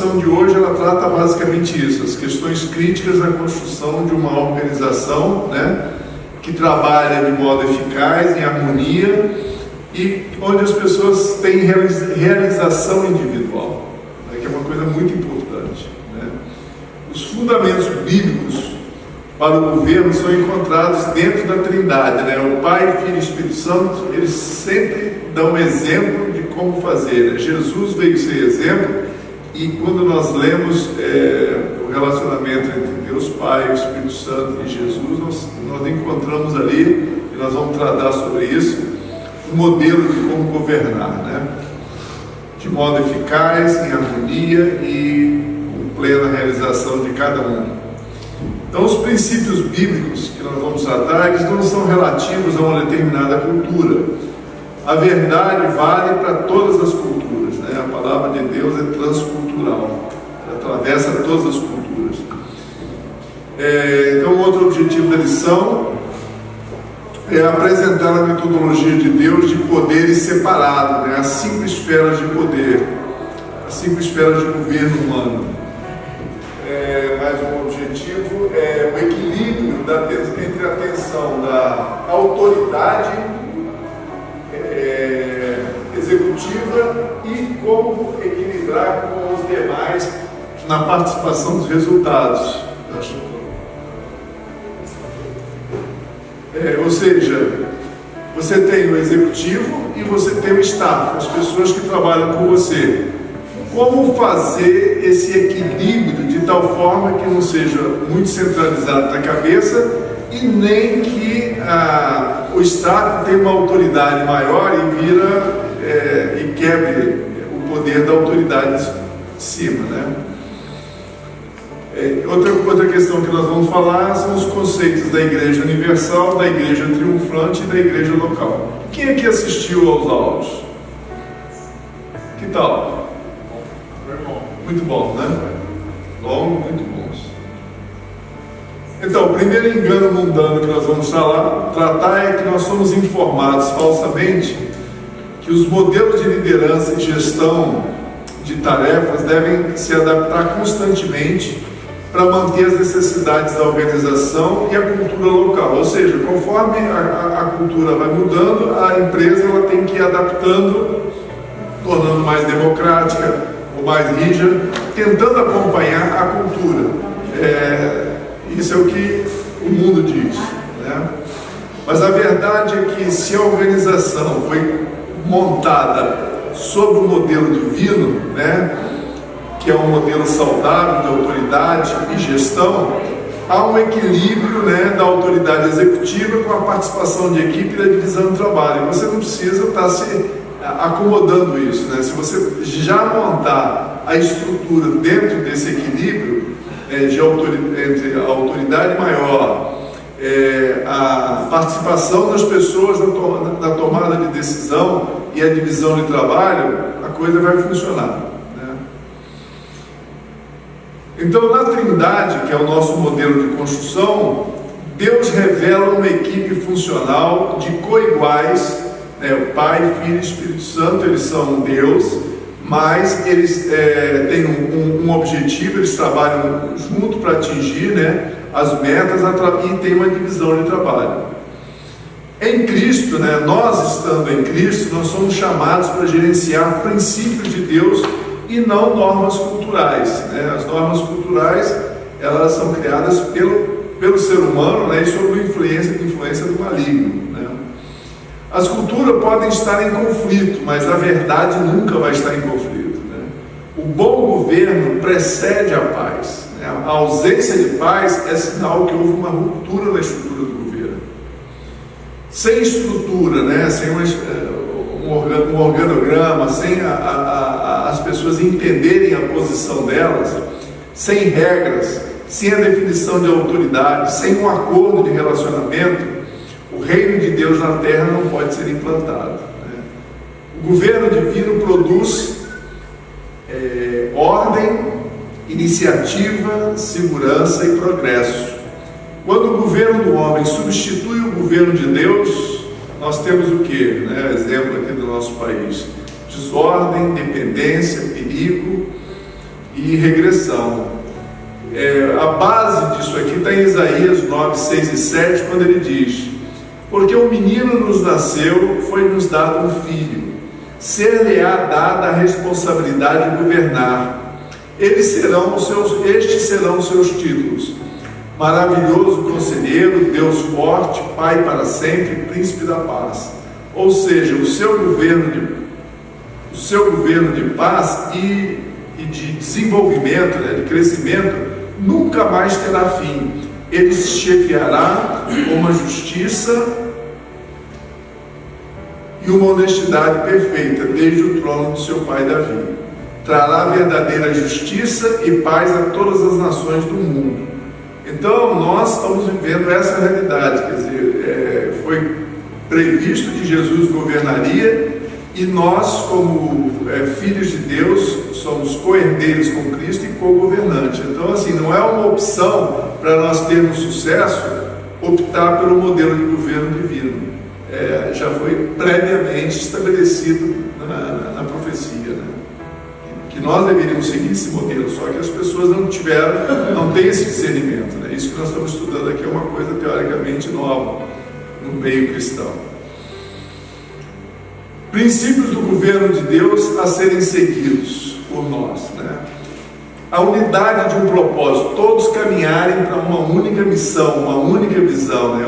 A questão de hoje ela trata basicamente isso, as questões críticas na construção de uma organização, né, que trabalha de modo eficaz, em harmonia e onde as pessoas têm realização individual, né, que é uma coisa muito importante, né. Os fundamentos bíblicos para o governo são encontrados dentro da Trindade, né? O Pai, Filho e Espírito Santo, eles sempre dão exemplo de como fazer, né? Jesus veio ser exemplo, e quando nós lemos o relacionamento entre Deus Pai, o Espírito Santo e Jesus, nós encontramos ali, e nós vamos tratar sobre isso, um modelo de como governar, né? De modo eficaz, em harmonia e com plena realização de cada um. Então, os princípios bíblicos que nós vamos tratar, eles não são relativos a uma determinada cultura. A verdade vale para todas as culturas, né? A palavra de Deus é transcultural, ela atravessa todas as culturas. Então, outro objetivo da lição é apresentar a metodologia de Deus de poderes separados, né? As 5 esferas de poder, as 5 esferas de governo humano. Mais um objetivo é o equilíbrio entre a tensão da autoridade executiva e como equilibrar com os demais na participação dos resultados. Ou seja, você tem o executivo e você tem o staff, as pessoas que trabalham com você. Como fazer esse equilíbrio de tal forma que não seja muito centralizado na cabeça e nem que o Estado tenha uma autoridade maior e quebre o poder da autoridade de cima, né? Outra questão que nós vamos falar são os conceitos da Igreja Universal, da Igreja Triunfante e da Igreja Local. Quem aqui assistiu aos áudios? Que tal? Muito bom, né? Longo, muito bons. Então, o primeiro engano mundano que nós vamos tratar é que nós somos informados falsamente que os modelos de liderança e gestão de tarefas devem se adaptar constantemente para manter as necessidades da organização e a cultura local. Ou seja, conforme a cultura vai mudando, a empresa ela tem que ir adaptando, tornando mais democrática, mais rígida, tentando acompanhar a cultura. Isso é o que o mundo diz, né? Mas a verdade é que se a organização foi montada sob o modelo divino, né, que é um modelo saudável de autoridade e gestão, há um equilíbrio, né, da autoridade executiva com a participação de equipe e da divisão do trabalho. Você não precisa estar se acomodando isso, né? Se você já montar a estrutura dentro desse equilíbrio entre a autoridade maior, a participação das pessoas na tomada de decisão e a divisão de trabalho, a coisa vai funcionar, né? Então, na Trindade, que é o nosso modelo de construção, Deus revela uma equipe funcional de coiguais. O Pai, Filho e Espírito Santo, eles são Deus, mas eles têm um objetivo, eles trabalham junto para atingir, né, as metas e tem uma divisão de trabalho. Em Cristo, né, nós estando em Cristo, nós somos chamados para gerenciar princípios de Deus e não normas culturais, né? As normas culturais, elas são criadas pelo ser humano, né, e sob a influência do maligno, né? As culturas podem estar em conflito, mas a verdade nunca vai estar em conflito, né? O bom governo precede a paz, né? A ausência de paz é sinal que houve uma ruptura na estrutura do governo. Sem estrutura, né? Sem um organograma, sem as pessoas entenderem a posição delas, sem regras, sem a definição de autoridade, sem um acordo de relacionamento, o reino de Deus na terra não pode ser implantado, né? O governo divino produz ordem, iniciativa, segurança e progresso. Quando o governo do homem substitui o governo de Deus, nós temos o quê? Exemplo aqui do nosso país: desordem, dependência, perigo, e regressão. A base disso aqui está em Isaías 9, 6 e 7, quando ele diz: porque um menino nos nasceu, foi-nos dado um filho, ser-lhe-á dada a responsabilidade de governar. Estes serão os seus títulos: maravilhoso conselheiro, Deus forte, Pai para sempre, príncipe da paz. Ou seja, o seu governo de paz e de desenvolvimento, de crescimento, nunca mais terá fim. Ele se chefiará com uma justiça e uma honestidade perfeita, desde o trono de seu pai Davi. Trará verdadeira justiça e paz a todas as nações do mundo. Então, nós estamos vivendo essa realidade, quer dizer, foi previsto que Jesus governaria, e nós, como filhos de Deus, somos co-herdeiros com Cristo e co-governantes. Então, assim, não é uma opção para nós termos sucesso optar pelo modelo de governo divino. Já foi previamente estabelecido na profecia, né? Que nós deveríamos seguir esse modelo, só que as pessoas não têm esse discernimento, né? Isso que nós estamos estudando aqui é uma coisa teoricamente nova no meio cristão. Princípios do governo de Deus a serem seguidos por nós, né? A unidade de um propósito, todos caminharem para uma única missão, uma única visão, né?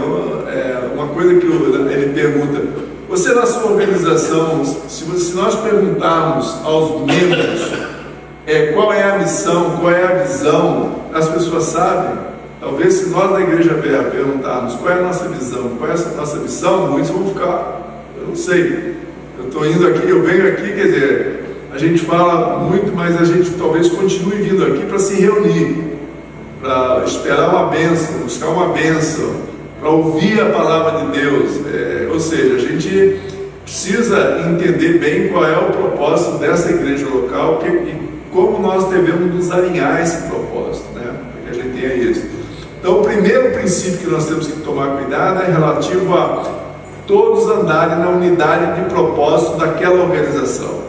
Uma coisa que ele pergunta: você na sua organização, se nós perguntarmos aos membros qual é a missão, qual é a visão, as pessoas sabem. Talvez se nós da Igreja Verbo perguntarmos qual é a nossa visão, qual é a nossa missão, muitos vão ficar, eu não sei. Eu estou indo aqui, eu venho aqui, quer dizer, a gente fala muito, mas a gente talvez continue vindo aqui para se reunir, para esperar uma bênção, buscar uma bênção, para ouvir a palavra de Deus. Ou seja, a gente precisa entender bem qual é o propósito dessa igreja local e como nós devemos nos alinhar a esse propósito, né? Para que a gente tenha isso. Então, o primeiro princípio que nós temos que tomar cuidado é relativo a todos andarem na unidade de propósito daquela organização.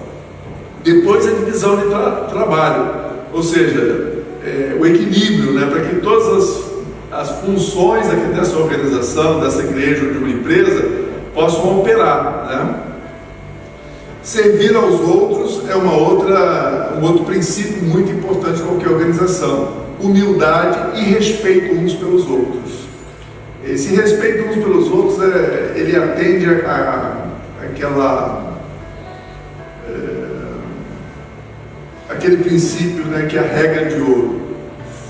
Depois a divisão de trabalho, ou seja, o equilíbrio, né, para que todas as funções aqui dessa organização, dessa igreja ou de uma empresa possam operar, né? Servir aos outros é um outro princípio muito importante em qualquer organização: humildade e respeito uns pelos outros. Esse respeito uns pelos outros, ele atende aquele princípio, né, que é a regra de ouro: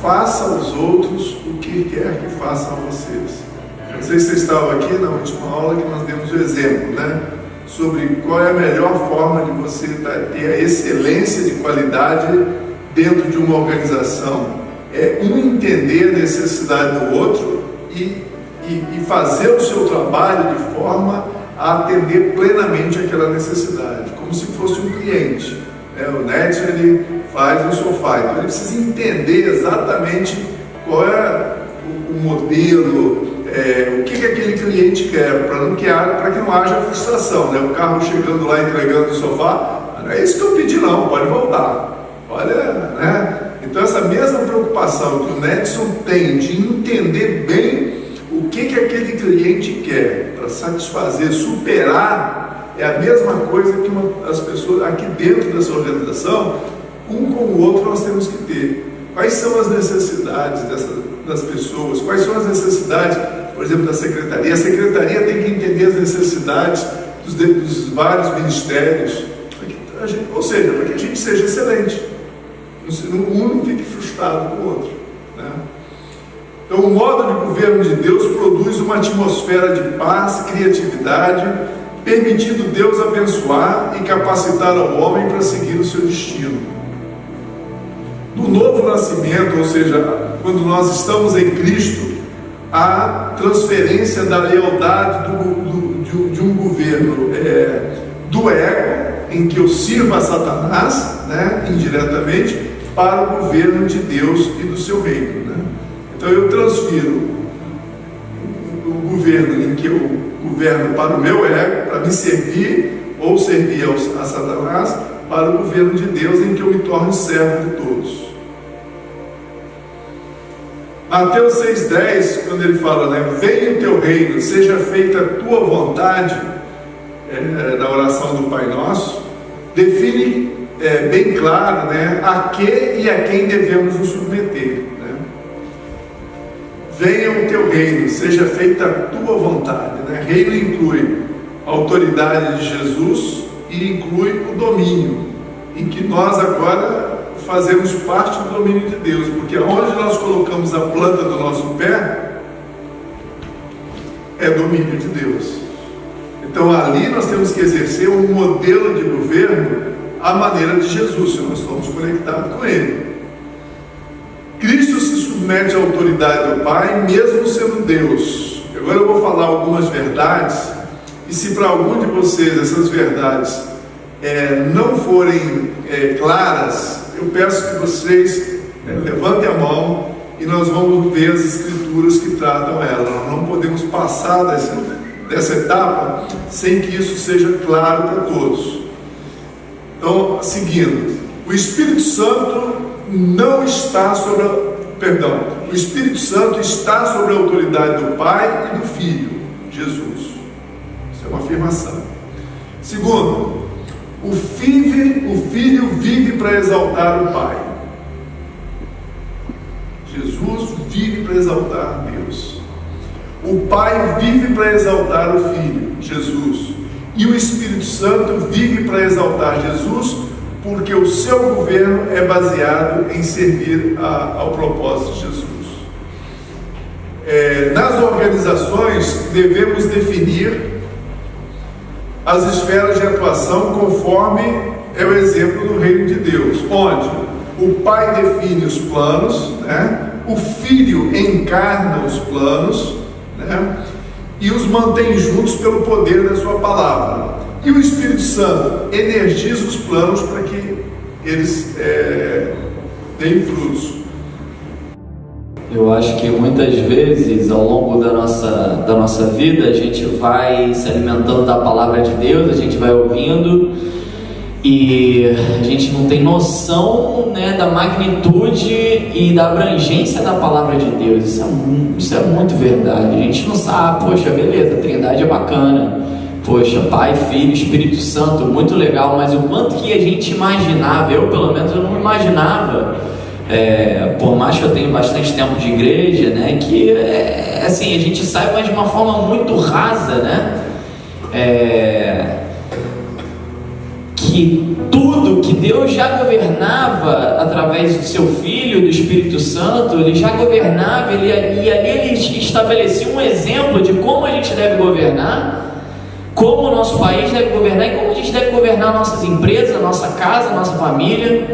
faça aos outros o que quer que façam a vocês. Não sei se vocês estavam aqui na última aula que nós demos o exemplo, né, sobre qual é a melhor forma de você ter a excelência de qualidade dentro de uma organização. Um entender a necessidade do outro e fazer o seu trabalho de forma a atender plenamente aquela necessidade, como se fosse um cliente. O Netson, ele faz um sofá, então ele precisa entender exatamente qual é o modelo, o que aquele cliente quer, para que não haja frustração, né? O carro chegando lá entregando o sofá, não é isso que eu pedi não, pode voltar. Olha, né? Então essa mesma preocupação que o Netson tem de entender bem o que aquele cliente quer para satisfazer, superar, é a mesma coisa que as pessoas aqui dentro dessa organização, um com o outro, nós temos que ter. Quais são as necessidades das pessoas? Quais são as necessidades, por exemplo, da secretaria? A secretaria tem que entender as necessidades dos vários ministérios, ou seja, para que a gente seja excelente. Um não fique frustrado com o outro, né? Então, o modo de governo de Deus produz uma atmosfera de paz, criatividade, permitindo Deus abençoar e capacitar o homem para seguir o seu destino. No novo nascimento, ou seja, quando nós estamos em Cristo, há transferência da lealdade de um governo do ego, em que eu sirvo a Satanás, né, indiretamente, para o governo de Deus e do seu reino, né? Então eu transfiro o governo em que eu governo para o meu ego, para me servir ou servir a Satanás, para o governo de Deus, em que eu me torne servo de todos. Mateus 6,10, quando ele fala, venha o teu reino, seja feita a tua vontade, na oração do Pai Nosso, define bem claro, a que e a quem devemos nos submeter. Venha o teu reino, seja feita a tua vontade. Reino inclui a autoridade de Jesus e inclui o domínio, em que nós agora fazemos parte do domínio de Deus, porque onde nós colocamos a planta do nosso pé é domínio de Deus. Então ali nós temos que exercer um modelo de governo à maneira de Jesus, se nós estamos conectados com Ele. Cristo se submete à autoridade do Pai, mesmo sendo Deus. Agora eu vou falar algumas verdades, e se para algum de vocês essas verdades não forem claras, eu peço que vocês levantem a mão e nós vamos ver as escrituras que tratam ela. Nós não podemos passar dessa etapa sem que isso seja claro para todos. Então, seguindo, o Espírito Santo não está sobre o Espírito Santo está sobre a autoridade do Pai e do Filho, Jesus. Isso é uma afirmação. Segundo, o Filho vive para exaltar o Pai. Jesus vive para exaltar Deus. O Pai vive para exaltar o Filho, Jesus. E o Espírito Santo vive para exaltar Jesus, porque o seu governo é baseado em servir ao propósito de Jesus. Nas organizações, devemos definir as esferas de atuação conforme é o exemplo do reino de Deus, onde o Pai define os planos, o Filho encarna os planos, e os mantém juntos pelo poder da sua palavra. E o Espírito Santo energiza os planos para que eles deem frutos. Eu acho que muitas vezes ao longo da nossa vida a gente vai se alimentando da palavra de Deus, a gente vai ouvindo e a gente não tem noção, da magnitude e da abrangência da palavra de Deus. Isso é muito verdade. A gente não sabe, poxa, beleza, a Trindade é bacana, poxa, Pai, Filho, Espírito Santo, muito legal, mas o quanto que a gente imaginava, eu pelo menos eu não imaginava, por mais que eu tenha bastante tempo de igreja, que assim, a gente sai, mas de uma forma muito rasa, que tudo que Deus já governava através do seu Filho, do Espírito Santo, Ele já governava, e ali Ele estabelecia um exemplo de como a gente deve governar, como o nosso país deve governar e como a gente deve governar nossas empresas, nossa casa, nossa família.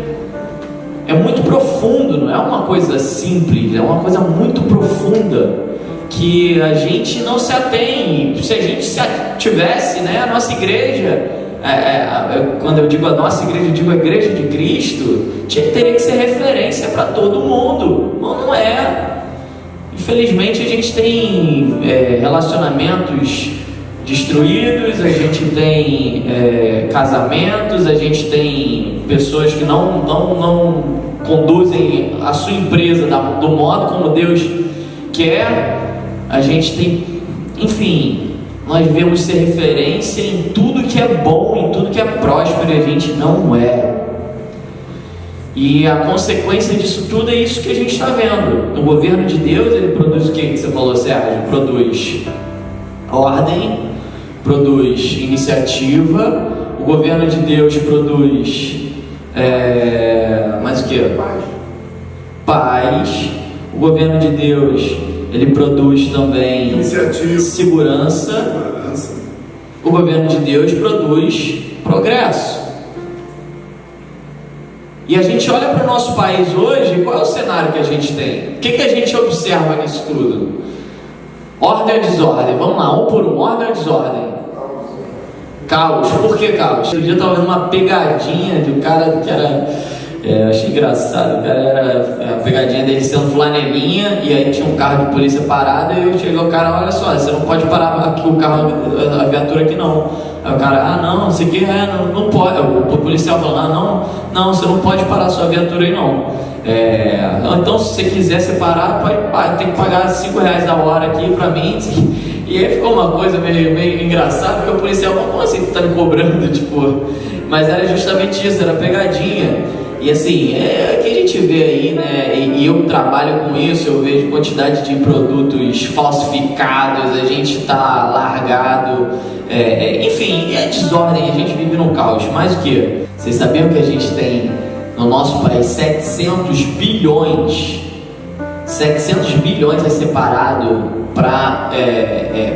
É muito profundo, não é uma coisa simples, é uma coisa muito profunda que a gente não se atém. Se a gente se tivesse, a nossa igreja, quando eu digo a nossa igreja, eu digo a igreja de Cristo, teria que ser referência para todo mundo. Não é. Infelizmente a gente tem relacionamentos destruídos, a gente tem casamentos, a gente tem pessoas que não conduzem a sua empresa do modo como Deus quer. A gente tem, enfim, nós devemos ser referência em tudo que é bom, em tudo que é próspero, e a gente não é. E a consequência disso tudo é isso que a gente está vendo. No governo de Deus, ele produz o que você falou, Sérgio? Produz ordem, produz iniciativa. O governo de Deus produz mais o que? Paz. O governo de Deus, ele produz também iniciativa, segurança. O governo de Deus produz progresso. E a gente olha para o nosso país hoje, qual é o cenário que a gente tem? O que a gente observa nisso tudo? Ordem ou desordem? Vamos lá, um por um. Ordem ou desordem? Caos. Por que caos? Outro dia eu estava vendo uma pegadinha de um cara que era... achei engraçado. O cara era a pegadinha dele sendo flanelinha, e aí tinha um carro de polícia parado, e chegou o cara, olha só, você não pode parar aqui o carro, a viatura aqui não. Aí o cara, não, você quer, não pode. O policial fala, não, você não pode parar a sua viatura aí não. Então se você quiser separar, tem que pagar R$5 a hora aqui pra mim. E aí ficou uma coisa meio engraçada, porque o policial falou, como assim tu tá me cobrando? Tipo, mas era justamente isso, era pegadinha. E assim, é o que a gente vê aí, né? E eu trabalho com isso, eu vejo quantidade de produtos falsificados, a gente tá largado, enfim, é desordem, a gente vive num caos. Mas o que? Vocês sabiam que a gente tem no nosso país 700 bilhões é separado para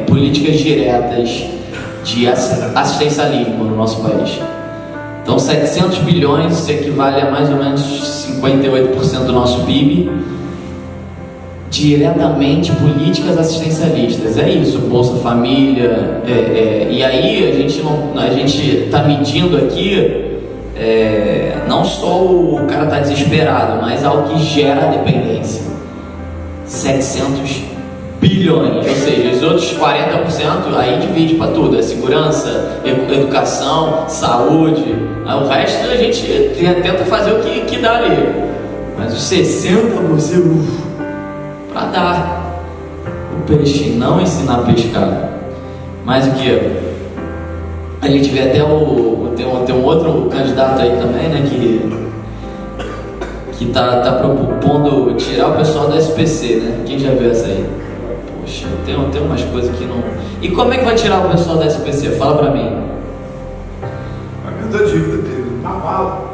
políticas diretas de assistencialismo no nosso país. Então 700 bilhões, isso equivale a mais ou menos 58% do nosso PIB, diretamente políticas assistencialistas. É isso, Bolsa Família, e aí a gente está medindo aqui, não só o cara está desesperado, mas algo que gera dependência. 700 bilhões, ou seja, os outros 40% aí divide para tudo, segurança, educação, saúde, aí o resto a gente tenta fazer o que dá ali, mas os 60% para dar o peixe, não ensinar a pescar. Mas o que? A gente vê até tem um outro candidato aí também, né, que tá propondo tirar o pessoal da SPC, né? Quem já viu essa aí? Poxa, tem umas coisas que não... E como é que vai tirar o pessoal da SPC? Fala pra mim. Pagando a dívida dele.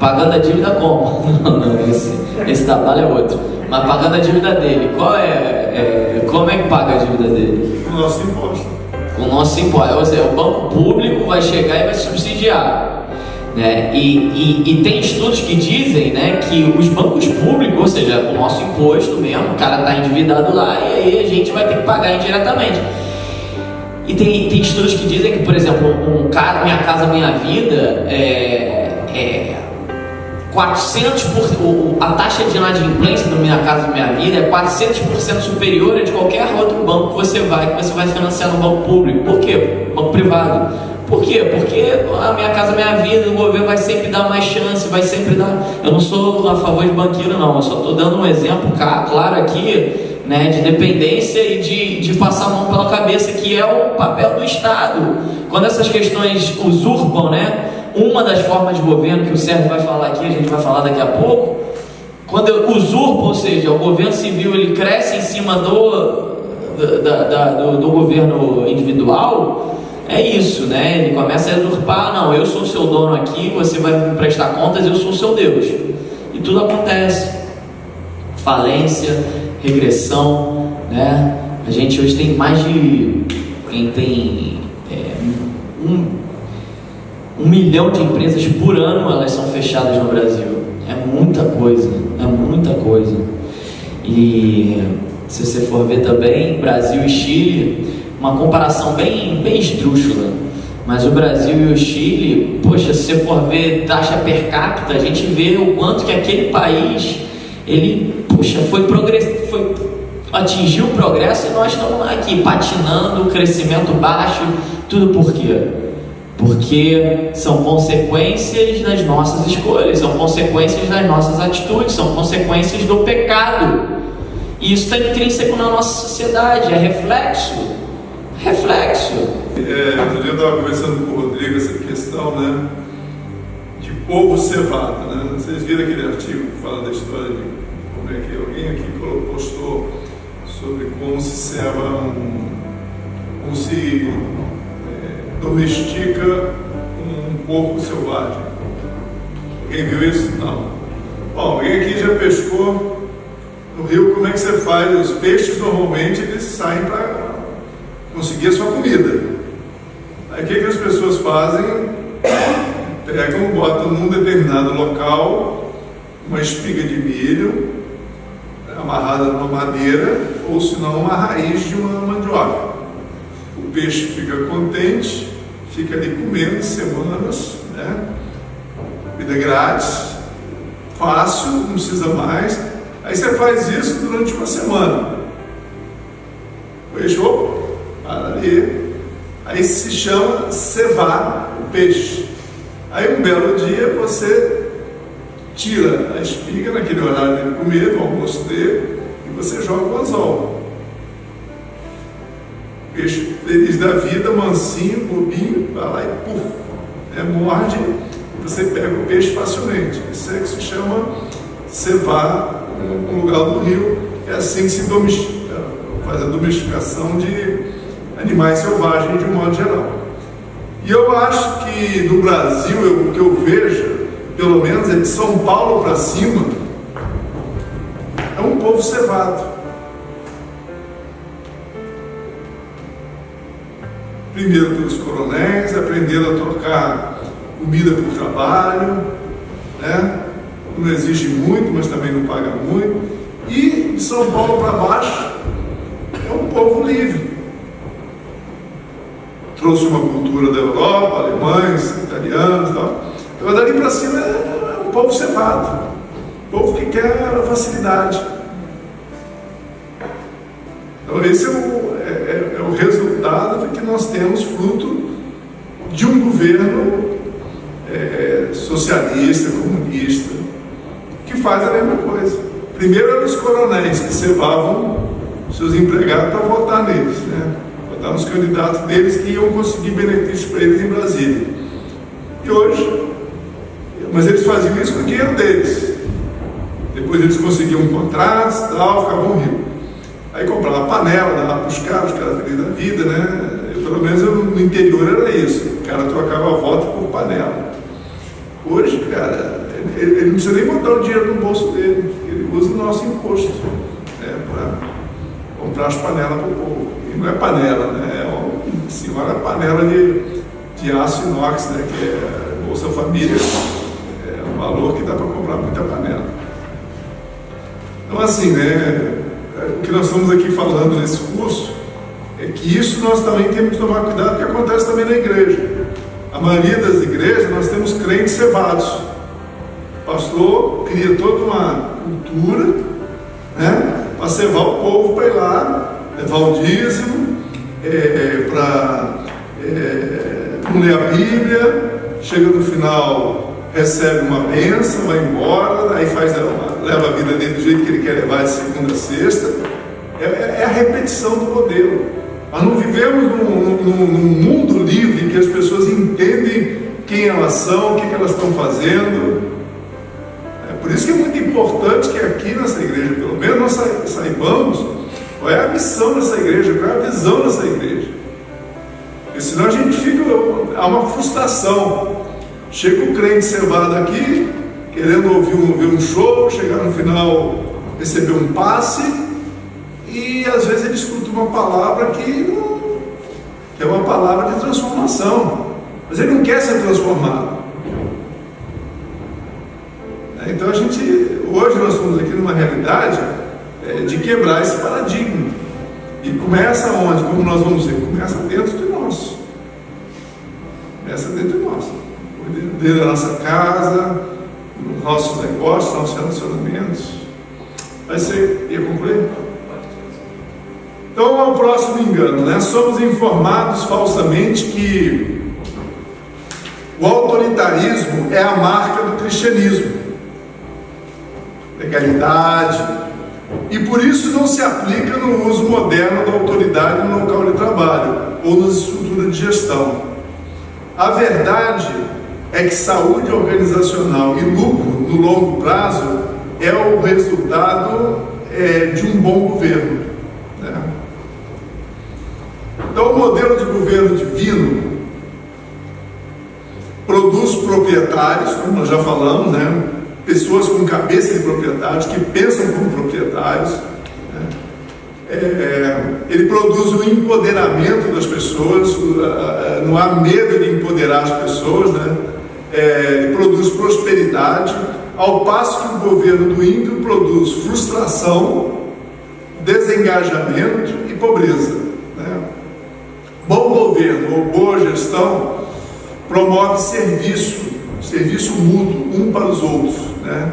Pagando a dívida como? Não, esse da bala é outro. Mas pagando a dívida dele, como é que paga a dívida dele? Com o nosso imposto. Com o nosso imposto. Ou seja, o banco público vai chegar e vai subsidiar. Né? E tem estudos que dizem, né, que os bancos públicos, ou seja, o nosso imposto mesmo, o cara está endividado lá e aí a gente vai ter que pagar indiretamente. E tem estudos que dizem que, por exemplo, Minha Casa Minha Vida 400%, a taxa de inadimplência do Minha Casa Minha Vida é 400% superior a de qualquer outro banco que você vai financiar no banco público. Por quê? Banco privado. Por quê? Porque a Minha Casa Minha Vida, o governo vai sempre dar mais chance, vai sempre dar... Eu não sou a favor de banqueiro não, eu só estou dando um exemplo claro aqui, né, de dependência e de passar a mão pela cabeça, que é o papel do Estado. Quando essas questões usurpam, né, uma das formas de governo que o Sérgio vai falar aqui, a gente vai falar daqui a pouco, quando usurpa, ou seja, o governo civil ele cresce em cima do governo individual, é isso, né? Ele começa a usurpar, não, eu sou o seu dono aqui, você vai me prestar contas, eu sou o seu Deus. E tudo acontece. Falência, regressão, né? A gente hoje tem mais de... Tem 1 milhão de empresas por ano, elas são fechadas no Brasil. É muita coisa. E se você for ver também, Brasil e Chile... Uma comparação bem esdrúxula, mas o Brasil e o Chile, poxa, se você for ver taxa per capita, a gente vê o quanto que aquele país, ele, poxa, atingiu o progresso e nós estamos aqui patinando, crescimento baixo, tudo por quê? Porque são consequências das nossas escolhas, são consequências das nossas atitudes, são consequências do pecado, e isso está intrínseco na nossa sociedade, é reflexo. Outro dia eu estava conversando com o Rodrigo essa questão, né, de povo cevado, né? Vocês viram aquele artigo que fala da história de como é que alguém aqui postou sobre como se ceva como se domestica um porco selvagem. Alguém viu isso? Não. Bom, alguém aqui já pescou no rio, como é que você faz? Os peixes normalmente eles saem para conseguir a sua comida. Aí o que as pessoas fazem? Pegam, botam num determinado local uma espiga de milho amarrada numa madeira, ou se não uma raiz de uma mandioca. O peixe fica contente, fica ali comendo semanas, né? Comida grátis, fácil, não precisa mais. Aí você faz isso durante uma semana. O peixe, para ali. Aí se chama cevar o peixe. Aí um belo dia você tira a espiga naquele horário dele comer, no almoço dele, e você joga o anzol. O peixe feliz da vida, mansinho, bobinho, vai lá e puf, morde, e você pega o peixe facilmente. Isso é que se chama cevar um lugar do rio. É assim que se domestica, faz a domesticação de animais selvagens de um modo geral. E eu acho que no Brasil, o que eu vejo, pelo menos é de São Paulo para cima, é um povo cevado. Primeiro pelos coronéis, aprenderam a trocar comida por trabalho, né? Não exige muito, mas também não paga muito. E de São Paulo para baixo é um povo livre. Trouxe uma cultura da Europa, alemães, italianos e tal. Agora dali para cima é um povo cevado, um povo que quer a facilidade. Então esse é o resultado de que nós temos fruto de um governo socialista, comunista, que faz a mesma coisa. Primeiro eram os coronéis que cevavam seus empregados para votar neles, né? Votar nos candidatos deles que iam conseguir benefícios para eles em Brasília. E hoje, mas eles faziam isso com o dinheiro deles. Depois eles conseguiam contratos, tal, ficavam ricos. Aí comprava panela, dava para os caras felizes da vida, né? Pelo menos no interior era isso. O cara trocava voto por panela. Hoje, cara, ele não precisa nem botar o dinheiro no bolso dele. Ele usa o nosso imposto, né, para comprar as panelas para o povo. E não é panela, né? É uma senhora panela de aço inox, né? Que é Bolsa Família. É um valor que dá para comprar muita panela. Então, assim, né? O que nós estamos aqui falando nesse curso é que isso nós também temos que tomar cuidado, que acontece também na igreja. A maioria das igrejas nós temos crentes cevados. O pastor cria toda uma cultura, né, para cevar o povo para ir lá, levar o dízimo, para não ler a Bíblia, chega no final, recebe uma bênção, vai embora, aí leva a vida dele do jeito que ele quer levar de segunda a sexta. É a repetição do modelo. Nós não vivemos num mundo livre em que as pessoas entendem quem elas são, o que elas estão fazendo. Por isso que é muito importante que aqui nessa igreja, pelo menos, nós saibamos qual é a missão dessa igreja, qual é a visão dessa igreja. Porque senão a gente há uma frustração. Chega o crente cevado aqui, querendo ouvir um show, chegar no final, receber um passe, e às vezes ele escuta uma palavra que é uma palavra de transformação, mas ele não quer ser transformado. Então hoje nós estamos aqui numa realidade de quebrar esse paradigma. E começa onde? Como nós vamos ver? Começa dentro de nós. Começa dentro de nós. Dentro da nossa casa, nos nossos negócios, nossos relacionamentos. Vai ser, ia concluir? Então, ao próximo engano, né? Somos informados falsamente que o autoritarismo é a marca do cristianismo. Legalidade. E por isso não se aplica no uso moderno da autoridade no local de trabalho ou nas estruturas de gestão. A verdade é que saúde organizacional e lucro no longo prazo é o resultado de um bom governo, né? Então, o modelo de governo divino produz proprietários, como nós já falamos, né? Pessoas com cabeça de proprietários, que pensam como proprietários, né? Ele produz o empoderamento das pessoas, não há medo de empoderar as pessoas, né? Ele produz prosperidade, ao passo que o governo do ímpio produz frustração, desengajamento e pobreza, né? Bom governo ou boa gestão promove serviço mútuo, um para os outros, né?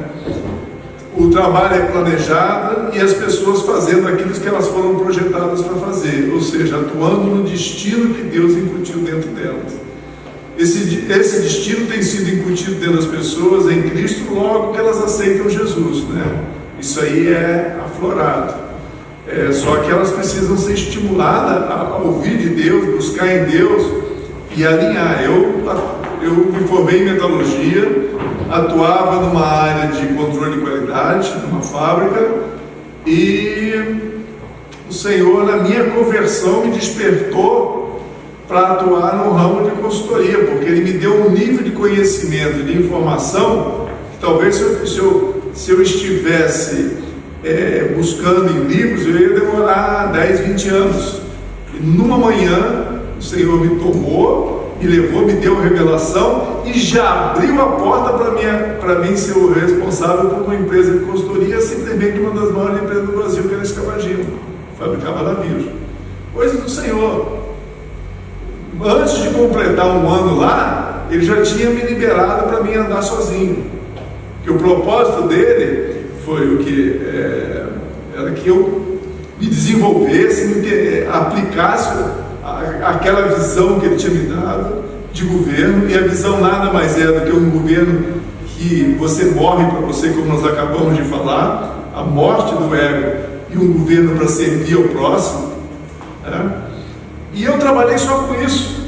o trabalho é planejado e as pessoas fazendo aquilo que elas foram projetadas para fazer, ou seja, atuando no destino que Deus incutiu dentro delas. Esse destino tem sido incutido dentro das pessoas em Cristo logo que elas aceitam Jesus, né? Isso aí é aflorado. Só que elas precisam ser estimuladas a ouvir de Deus, buscar em Deus e alinhar. Eu me formei em metalurgia, atuava numa área de controle de qualidade, numa fábrica, e o Senhor, na minha conversão, me despertou para atuar no ramo de consultoria, porque Ele me deu um nível de conhecimento, de informação, que talvez se eu estivesse buscando em livros, eu ia demorar 10, 20 anos. E numa manhã, o Senhor me tomou, me levou, me deu revelação e já abriu a porta para mim ser o responsável por uma empresa de consultoria, simplesmente uma das maiores empresas do Brasil, que era a Escavagino, fabricava navios. Coisa do Senhor. Antes de completar um ano lá, Ele já tinha me liberado para mim andar sozinho. Que o propósito dele foi o que era que eu me desenvolvesse, aplicasse aquela visão que Ele tinha me dado de governo, e a visão nada mais é do que um governo que você morre para você, como nós acabamos de falar, a morte do ego, e um governo para servir ao próximo, né? E eu trabalhei só com isso,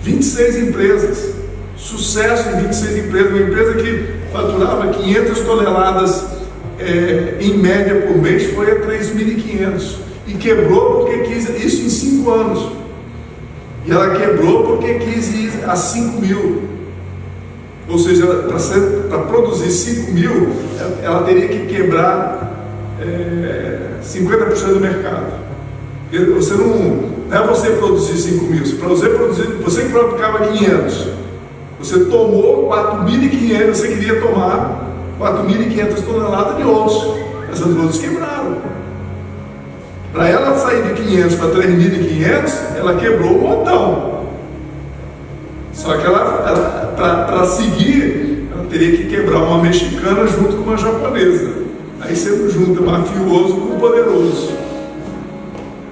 26 empresas, sucesso em 26 empresas, uma empresa que faturava 500 toneladas em média por mês, foi a 3.500, e quebrou porque quis, isso em 5 anos, e ela quebrou porque quis ir a 5.000, ou seja, para produzir 5.000, ela teria que quebrar 50% do mercado. Você não é você produzir 5.000, para você produzir, você que fabricava 500, você tomou 4.500, você queria tomar 4.500 toneladas de osso, essas outras quebraram. Para ela sair de 500 para 3.500, ela quebrou um montão. Só que para seguir, ela teria que quebrar uma mexicana junto com uma japonesa. Aí você junta mafioso com poderoso.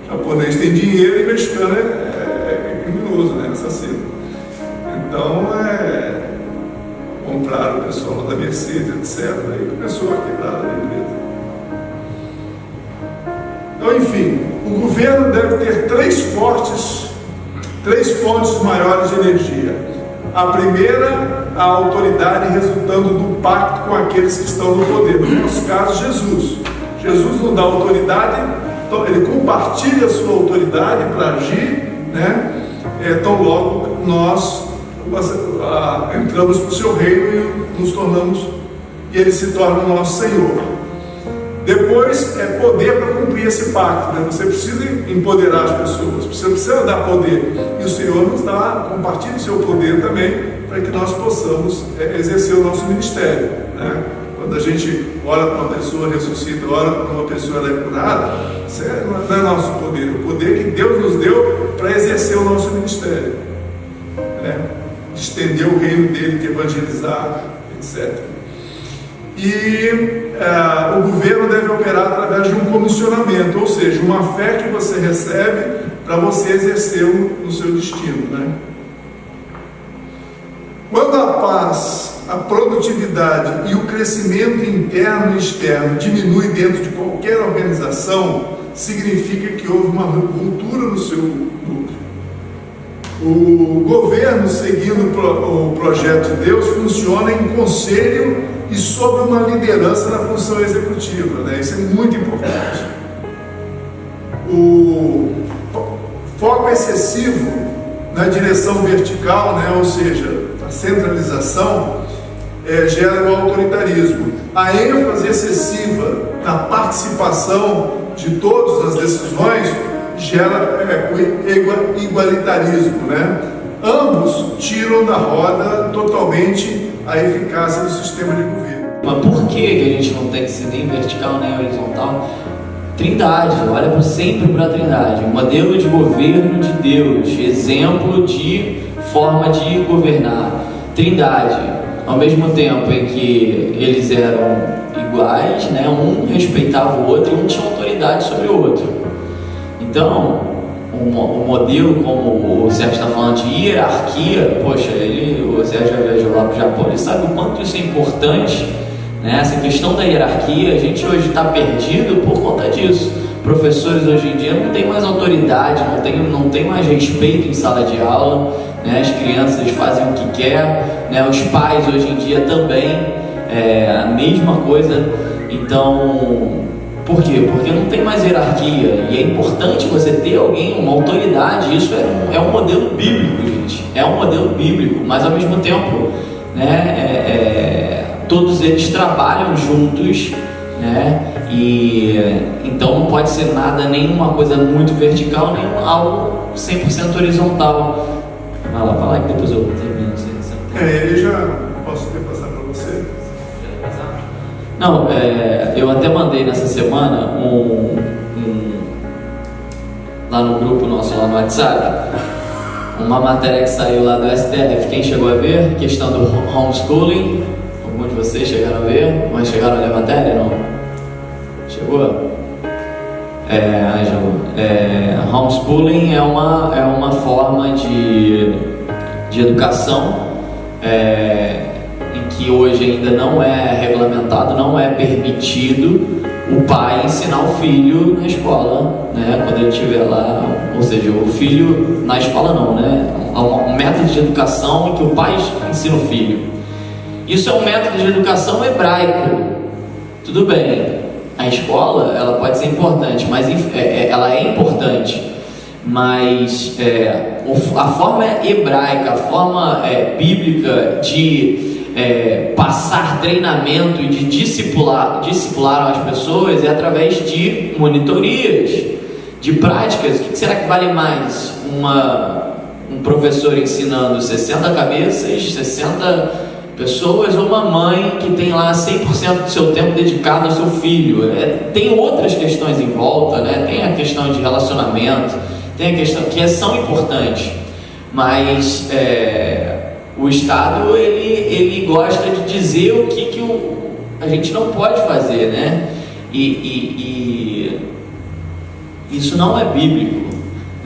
O japonês tem dinheiro e o mexicano é criminoso, né? Assassino. Então, compraram o pessoal da Mercedes, etc. Aí começou a quebrar a empresa. Então, enfim, o governo deve ter três fontes maiores de energia. A primeira, a autoridade resultando do pacto com aqueles que estão no poder. No nosso caso, Jesus. Jesus nos dá autoridade, então ele compartilha a sua autoridade para agir, né? Tão logo nós entramos para o seu reino e nos tornamos, e ele se torna o nosso Senhor. Depois é poder para cumprir esse pacto, né? Você precisa empoderar as pessoas, você precisa dar poder, e o Senhor nos dá, compartilha o seu poder também, para que nós possamos exercer o nosso ministério, né? Quando a gente ora para uma pessoa, ressuscita, ora para uma pessoa, ela é curada, isso não é nosso poder, o poder que Deus nos deu para exercer o nosso ministério, né? De estender o reino dele, de evangelizar, etc. E o governo deve operar através de um comissionamento, ou seja, uma fé que você recebe para você exercer no seu destino, né? Quando a paz, a produtividade e o crescimento interno e externo diminui dentro de qualquer organização, significa que houve uma ruptura no seu núcleo. O governo, seguindo o projeto de Deus, funciona em conselho e sob uma liderança na função executiva, né? Isso é muito importante. O foco excessivo na direção vertical, né? Ou seja, a centralização, gera o autoritarismo. A ênfase excessiva na participação de todas as decisões gera o igualitarismo, né? Ambos tiram da roda totalmente a eficácia do sistema de governo. Mas por que a gente não tem que ser nem vertical nem horizontal? Trindade, olha sempre para a Trindade, modelo de governo de Deus, exemplo de forma de governar. Trindade, ao mesmo tempo em que eles eram iguais, né? Um respeitava o outro e um tinha autoridade sobre o outro. Então, o modelo, como o Sérgio está falando de hierarquia, poxa, o Sérgio já viajou lá para o Japão, ele sabe o quanto isso é importante, né? Essa questão da hierarquia, a gente hoje está perdido por conta disso. Professores hoje em dia não têm mais autoridade, não tem mais respeito em sala de aula, né? As crianças fazem o que quer, né? Os pais hoje em dia também, a mesma coisa. Então, por quê? Porque não tem mais hierarquia, e é importante você ter alguém, uma autoridade. Isso é um modelo bíblico, gente, é um modelo bíblico, mas ao mesmo tempo, né, todos eles trabalham juntos, né? E então não pode ser nada, nenhuma coisa muito vertical, nem algo 100% horizontal. Vai lá que depois eu termino. Ele já posso repassar para você? Não, eu até mandei nessa semana lá no grupo nosso, lá no WhatsApp, uma matéria que saiu lá do STF. Quem chegou a ver? Questão do homeschooling. Alguns de vocês chegaram a ver? Mas chegaram a ler a matéria? Não? Chegou? Homeschooling é uma forma de educação em que hoje ainda não é regulamentado, não é permitido o pai ensinar o filho na escola, né? Quando ele estiver lá, ou seja, o filho na escola não, né? Um método de educação em que o pai ensina o filho. Isso é um método de educação hebraico. Tudo bem. A escola, ela pode ser importante, mas ela é importante, mas a forma hebraica, a forma bíblica de passar treinamento e de discipular as pessoas é através de monitorias, de práticas. O que será que vale mais? Um professor ensinando 60 cabeças, 60 pessoas, ou uma mãe que tem lá 100% do seu tempo dedicado ao seu filho? Tem outras questões em volta, né? Tem a questão de relacionamento, tem a questão que são importantes, mas o Estado ele gosta de dizer o que a gente não pode fazer, né? E isso não é bíblico,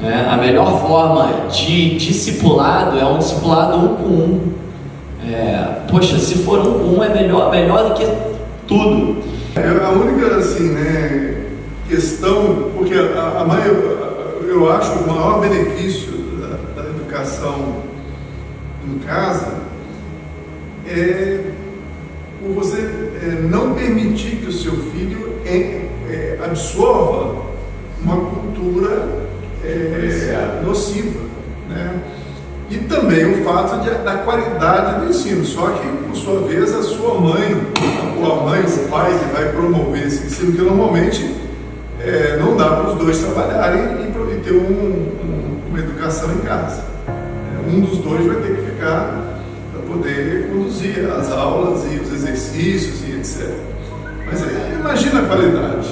né? A melhor forma de discipulado é um discipulado 1 com 1. Poxa, se for 1 com 1 é melhor do que tudo. A única, assim, né, questão, porque eu acho o maior benefício da educação em casa é por você não permitir que o seu filho absorva uma cultura nociva, né? E também o fato da qualidade do ensino. Só que, por sua vez, a sua mãe, ou a mãe, o pai que vai promover esse ensino, que normalmente não dá para os dois trabalharem e ter uma educação em casa. Um dos dois vai ter que ficar para poder conduzir as aulas e os exercícios e etc. Mas imagina a qualidade.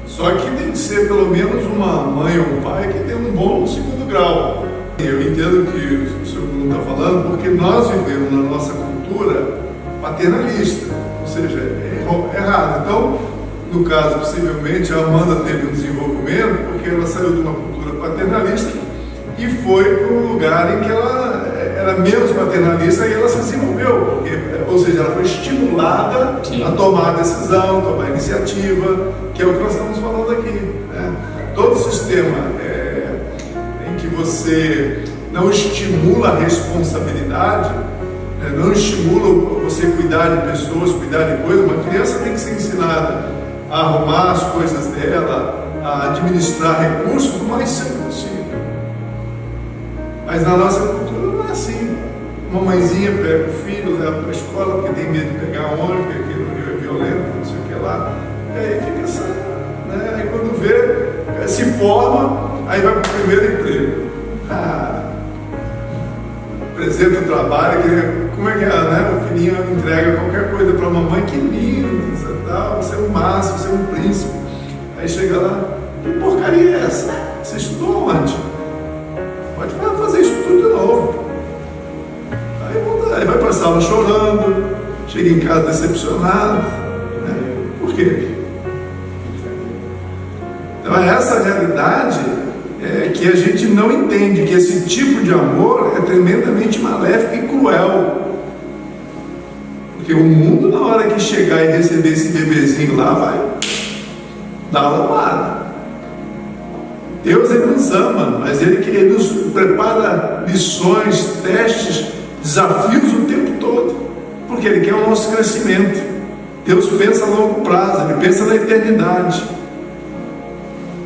Só que tem que ser pelo menos uma mãe ou um pai que tem um bom segundo grau. Eu entendo que o senhor Bruno está falando, porque nós vivemos na nossa cultura paternalista, ou seja, é errado. Então, no caso, possivelmente, a Amanda teve um desenvolvimento porque ela saiu de uma cultura paternalista e foi para um lugar em que ela era menos paternalista e ela se desenvolveu, ou seja, ela foi estimulada a tomar a decisão, tomar a iniciativa, que é o que nós estamos falando aqui, né? Todo sistema em que você não estimula a responsabilidade, não estimula você cuidar de pessoas, cuidar de coisas. Uma criança tem que ser ensinada a arrumar as coisas dela, a administrar recursos o mais cedo possível. Mas na nossa cultura não é assim. Uma mãezinha pega o filho, leva para a escola porque tem medo de pegar ônibus, porque aquele rio é violento, não sei o que lá. E aí fica assim, né? Aí quando vê, se forma, aí vai para o primeiro emprego. Apresenta o trabalho, como é que né? O filhinho entrega qualquer coisa para a mamãe, que lindo, você é um máximo, você é um príncipe. Aí chega lá, que porcaria é essa? Você estudou onde? Pode fazer isso tudo de novo. Aí vai para a sala chorando, chega em casa decepcionado, quê? Então é essa realidade que a gente não entende, que esse tipo de amor é tremendamente maléfico e cruel. Porque o mundo, na hora que chegar e receber esse bebezinho lá, vai dar uma lambada. Deus, Ele nos ama, mas Ele nos prepara lições, testes, desafios o tempo todo, porque Ele quer o nosso crescimento. Deus pensa a longo prazo, Ele pensa na eternidade.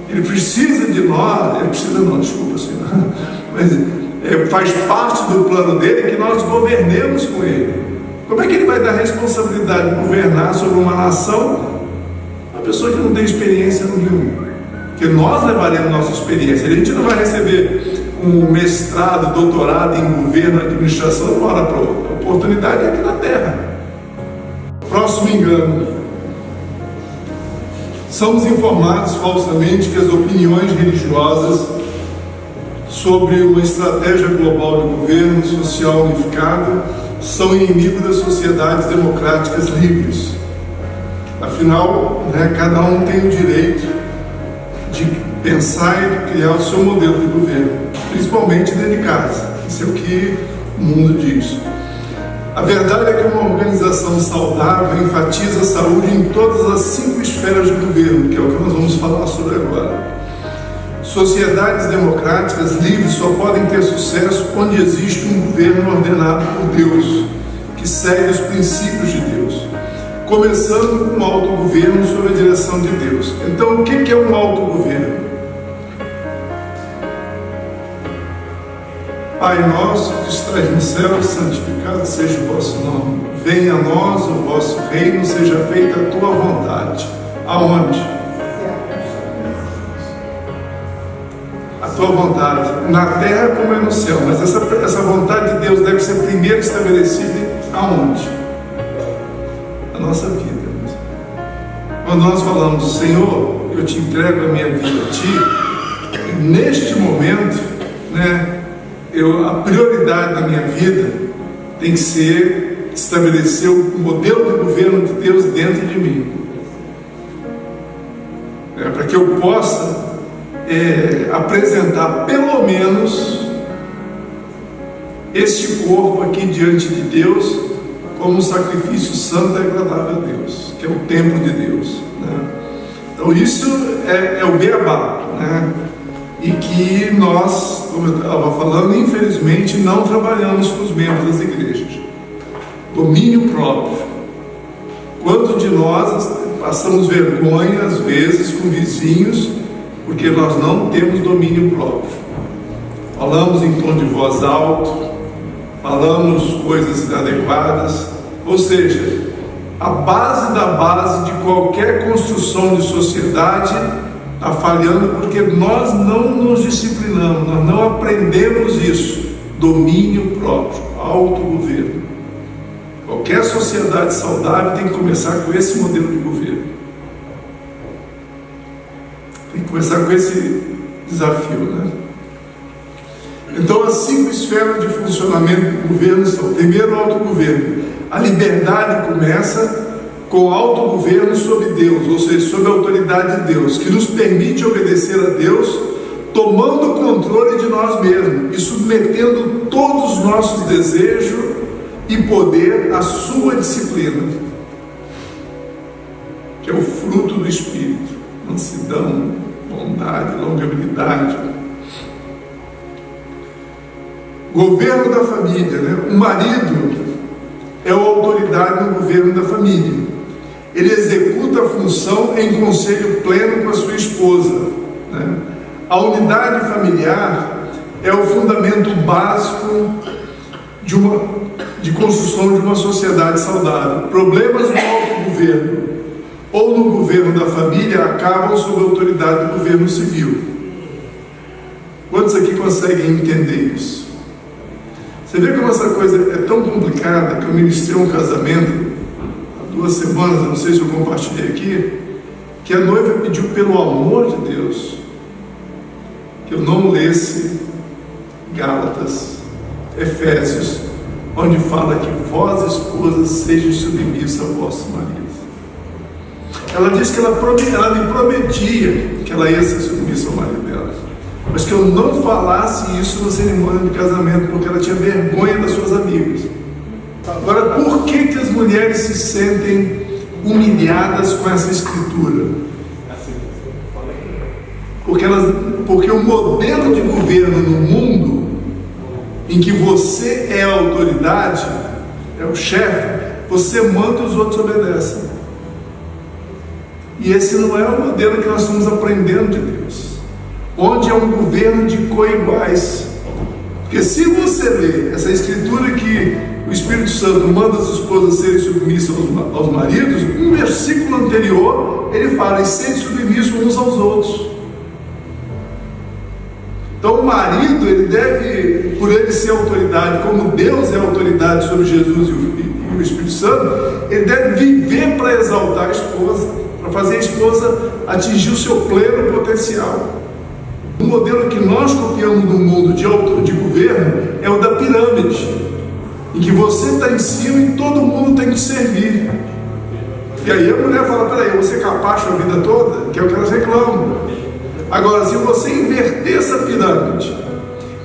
Ele precisa de nós, desculpa, Senhor, mas faz parte do plano dele que nós governemos com Ele. Como é que Ele vai dar responsabilidade de governar sobre uma nação, uma pessoa que não tem experiência nenhuma? Porque nós levaremos nossa experiência. A gente não vai receber um mestrado, doutorado em governo, administração de uma hora para outra. A oportunidade é aqui na Terra. Próximo engano. Somos informados falsamente que as opiniões religiosas sobre uma estratégia global de governo social unificado são inimigo das sociedades democráticas livres. Afinal, cada um tem o direito de pensar e de criar o seu modelo de governo, principalmente dentro de casa. Isso é o que o mundo diz. A verdade é que uma organização saudável enfatiza a saúde em todas as 5 esferas de governo, que é o que nós vamos falar sobre agora. Sociedades democráticas livres só podem ter sucesso onde existe um governo ordenado por Deus, que segue os princípios de Deus, começando com um autogoverno sob a direção de Deus. Então, o que é um autogoverno? Pai nosso que estás no céu, santificado seja o vosso nome. Venha a nós o vosso reino, seja feita a tua vontade. Aonde? A tua vontade, na terra como é no céu. Mas essa vontade de Deus deve ser primeiro estabelecida aonde? Na nossa vida. Quando nós falamos, Senhor, eu te entrego a minha vida a ti, neste momento, a prioridade da minha vida tem que ser estabelecer o modelo de governo de Deus dentro de mim, para que eu possa apresentar pelo menos este corpo aqui diante de Deus como um sacrifício santo e agradável a Deus, que é o templo de Deus, Então isso é o beabá, e que nós, como eu estava falando, infelizmente não trabalhamos com os membros das igrejas. Domínio próprio. Quanto de nós passamos vergonha às vezes com vizinhos porque nós não temos domínio próprio? Falamos em tom de voz alto, falamos coisas inadequadas, ou seja, a base da base de qualquer construção de sociedade está falhando porque nós não nos disciplinamos, nós não aprendemos isso. Domínio próprio, autogoverno. Qualquer sociedade saudável tem que começar com esse modelo de governo. Tem que começar com esse desafio, Então, as 5 esferas de funcionamento do governo são: primeiro, o autogoverno. A liberdade começa com o autogoverno sobre Deus, ou seja, sob a autoridade de Deus, que nos permite obedecer a Deus, tomando o controle de nós mesmos e submetendo todos os nossos desejos e poder à sua disciplina, que é o fruto do Espírito: mansidão, bondade, longanimidade. Governo da família, O marido é a autoridade no governo da família. Ele executa a função em conselho pleno com a sua esposa, A unidade familiar é o fundamento básico de construção de uma sociedade saudável. Problemas no autogoverno ou no governo da família acabam sob a autoridade do governo civil. Quantos aqui conseguem entender isso? Você vê como essa coisa é tão complicada que eu ministrei um casamento há 2 semanas, não sei se eu compartilhei aqui, que a noiva pediu, pelo amor de Deus, que eu não lesse Gálatas, Efésios, onde fala que vós, esposas, sejam submissas ao vosso marido. Ela disse que ela me prometia que ela ia ser submissa ao marido dela, mas que eu não falasse isso na cerimônia de casamento, porque ela tinha vergonha das suas amigas. Agora, por que as mulheres se sentem humilhadas com essa escritura? Porque o modelo de governo no mundo, em que você é a autoridade, é o chefe, você manda e os outros obedecem. E esse não é o modelo que nós estamos aprendendo de Deus, onde é um governo de coiguais. Porque se você ler essa escritura que o Espírito Santo manda as esposas serem submissas aos maridos, um versículo anterior ele fala: e sede submissos uns aos outros. Então o marido, ele deve, por ele ser autoridade, como Deus é autoridade sobre Jesus e o Espírito Santo, ele deve viver para exaltar a esposa, para fazer a esposa atingir o seu pleno potencial. O modelo que nós copiamos no mundo de governo é o da pirâmide, em que você está em cima e todo mundo tem que servir. E aí a mulher fala: peraí, eu vou ser capacho a vida toda? Que é o que elas reclamam. Agora, se você inverter essa pirâmide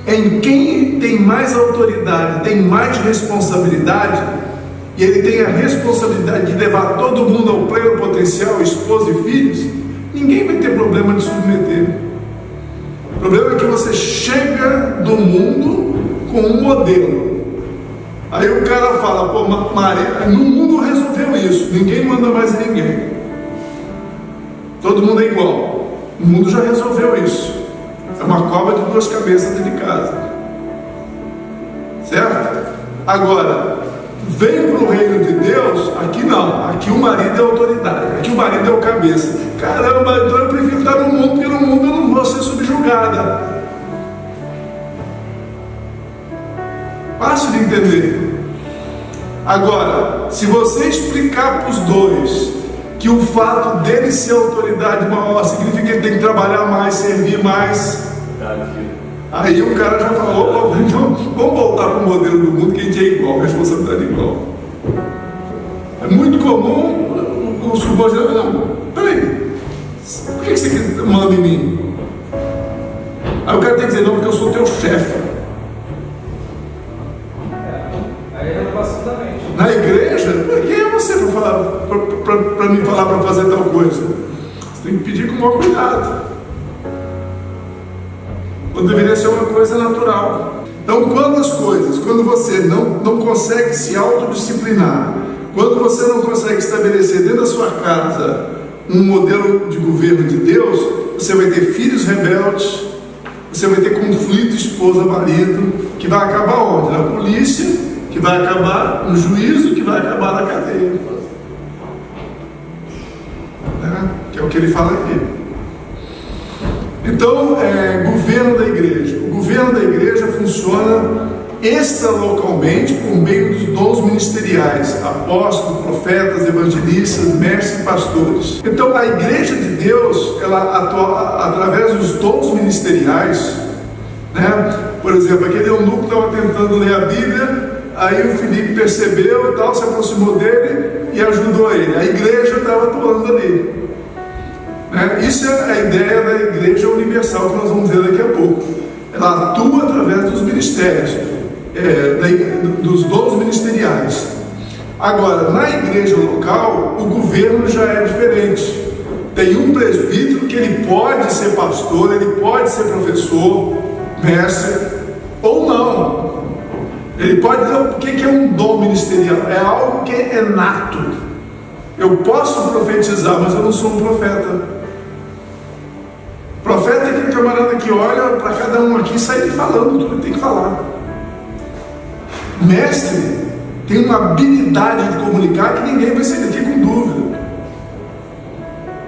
em quem tem mais autoridade, tem mais responsabilidade, e ele tem a responsabilidade de levar todo mundo ao pleno potencial, esposa e filhos, ninguém vai ter problema de submeter. O problema é que você chega do mundo com um modelo. Aí o cara fala: pô, Maria, no mundo resolveu isso, ninguém manda mais em ninguém, todo mundo é igual. O mundo já resolveu isso. É uma cobra de duas cabeças dentro de casa, certo? Agora, vem para o reino de Deus. Aqui não, aqui o marido é autoridade, aqui o marido é o cabeça. Caramba, então eu prefiro estar no mundo, porque no mundo eu não vou ser subjugada. Fácil de entender. Agora, se você explicar para os dois que o fato dele ser autoridade maior significa que ele tem que trabalhar mais, servir mais, aí o cara já falou: então vamos voltar para o modelo do mundo que a gente é igual, responsabilidade igual. É muito comum o subordinado: não, peraí, por que você manda em mim? Aí o cara tem que dizer: não, porque eu sou teu chefe. Aí é renovação da mente. Na igreja, quem é você para me falar para fazer tal coisa? Você tem que pedir com o maior cuidado, quando deveria ser uma coisa natural. Então, quando você não consegue se autodisciplinar, quando você não consegue estabelecer dentro da sua casa um modelo de governo de Deus, você vai ter filhos rebeldes, você vai ter conflito esposa-marido, que vai acabar onde? Na polícia, que vai acabar no juízo, que vai acabar na cadeia, né? Que é o que ele fala aqui. Então, governo da igreja. O governo da igreja funciona extralocalmente por meio dos dons ministeriais: apóstolos, profetas, evangelistas, mestres e pastores. Então, a igreja de Deus, ela atua através dos dons ministeriais, né? Por exemplo, aquele eunuco estava tentando ler a Bíblia. Aí o Filipe percebeu e tal, se aproximou dele e ajudou ele. A igreja estava atuando ali, né? Isso é a ideia da igreja universal, que nós vamos ver daqui a pouco. Ela atua através dos ministérios, dos dons ministeriais. Agora, na igreja local, o governo já é diferente. Tem um presbítero que ele pode ser pastor, ele pode ser professor, mestre, ou não. Ele pode dizer o que é um dom ministerial. É algo que é nato. Eu posso profetizar, mas eu não sou um profeta. Profeta é aquele camarada que olha para cada um aqui e sai falando tudo que tem que falar. Mestre tem uma habilidade de comunicar que ninguém vai sair daqui com dúvida.